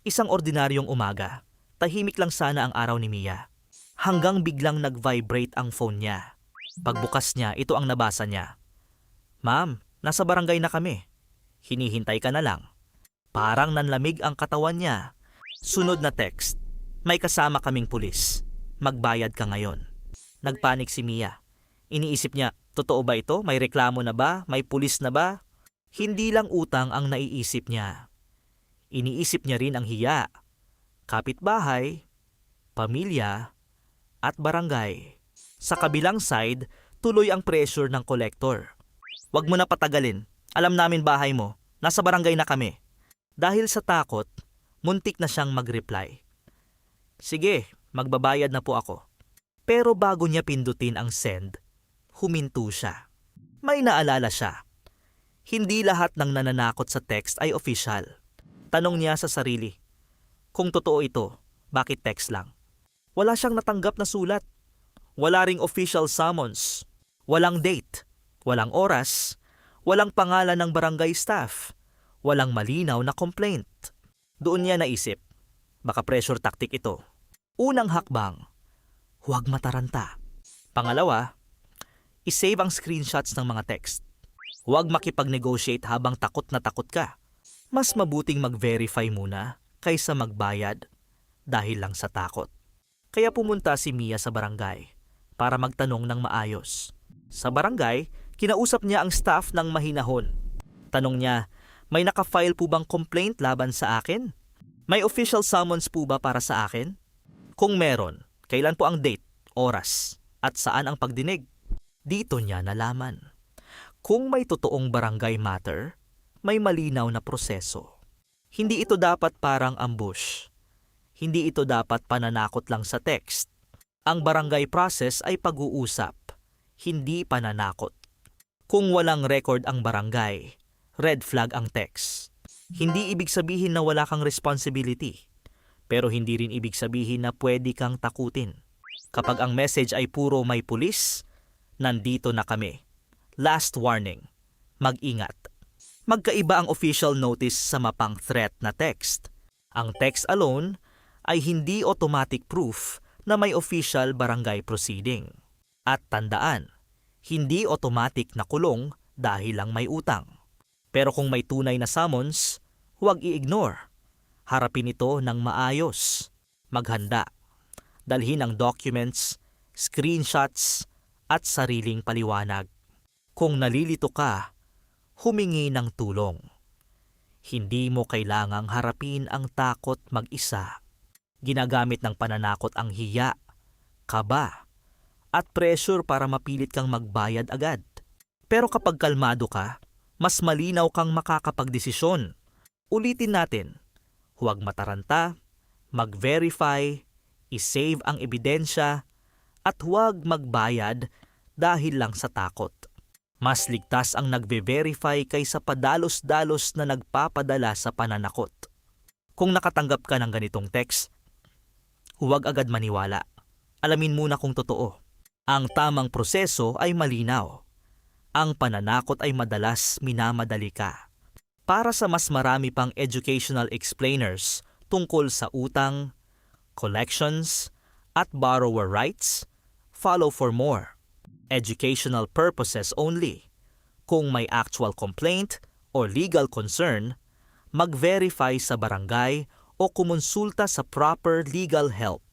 Isang ordinaryong umaga, tahimik lang sana ang araw ni Mia. Hanggang biglang nag-vibrate ang phone niya. Pagbukas niya, ito ang nabasa niya. "Ma'am, nasa barangay na kami. Hinihintay ka na lang." Parang nanlamig ang katawan niya. Sunod na text, "May kasama kaming pulis. Magbayad ka ngayon." Nagpanik si Mia. Iniisip niya, totoo ba ito? May reklamo na ba? May pulis na ba? Hindi lang utang ang naiisip niya. Iniisip niya rin ang hiya, kapitbahay, pamilya, at barangay. Sa kabilang side, tuloy ang pressure ng collector. "Wag mo na patagalin. Alam namin bahay mo. Nasa barangay na kami." Dahil sa takot, muntik na siyang mag-reply. "Sige, magbabayad na po ako." Pero bago niya pindutin ang send, huminto siya. May naalala siya. Hindi lahat ng nananakot sa text ay official. Tanong niya sa sarili, kung totoo ito, bakit text lang? Wala siyang natanggap na sulat. Wala ring official summons. Walang date. Walang oras. Walang pangalan ng barangay staff. Walang malinaw na complaint. Doon niya naisip, baka pressure tactic ito. Unang hakbang, huwag mataranta. Pangalawa, isave ang screenshots ng mga text. Huwag makipag-negotiate habang takot na takot ka. Mas mabuting mag-verify muna kaysa magbayad dahil lang sa takot. Kaya pumunta si Mia sa barangay para magtanong ng maayos. Sa barangay, kinausap niya ang staff ng mahinahon. Tanong niya, "May naka-file po bang complaint laban sa akin? May official summons po ba para sa akin? Kung meron, kailan po ang date, oras, at saan ang pagdinig?" Dito niya nalaman. Kung may totoong barangay matter, may malinaw na proseso. Hindi ito dapat parang ambush. Hindi ito dapat pananakot lang sa text. Ang barangay process ay pag-uusap, hindi pananakot. Kung walang record ang barangay, red flag ang text. Hindi ibig sabihin na wala kang responsibility, pero hindi rin ibig sabihin na pwede kang takutin. Kapag ang message ay puro may pulis, nandito na kami. Last warning, mag-ingat. Magkaiba ang official notice sa mapang threat na text. Ang text alone ay hindi automatic proof na may official barangay proceeding. At tandaan, hindi automatic na kulong dahil lang may utang. Pero kung may tunay na summons, huwag i-ignore. Harapin ito ng maayos. Maghanda. Dalhin ang documents, screenshots, at sariling paliwanag. Kung nalilito ka, humingi ng tulong. Hindi mo kailangang harapin ang takot mag-isa. Ginagamit ng pananakot ang hiya, kaba, at pressure para mapilit kang magbayad agad. Pero kapag kalmado ka, mas malinaw kang makakapagdesisyon. Ulitin natin, huwag mataranta, mag-verify, isave ang ebidensya, at huwag magbayad dahil lang sa takot. Mas ligtas ang nagbe-verify kaysa padalos-dalos na nagpapadala sa pananakot. Kung nakatanggap ka ng ganitong text, huwag agad maniwala. Alamin muna kung totoo. Ang tamang proseso ay malinaw. Ang pananakot ay madalas minamadali ka. Para sa mas marami pang educational explainers tungkol sa utang, collections, at borrower rights, follow for more. Educational purposes only. Kung may actual complaint or legal concern, mag-verify sa barangay o kumonsulta sa proper legal help.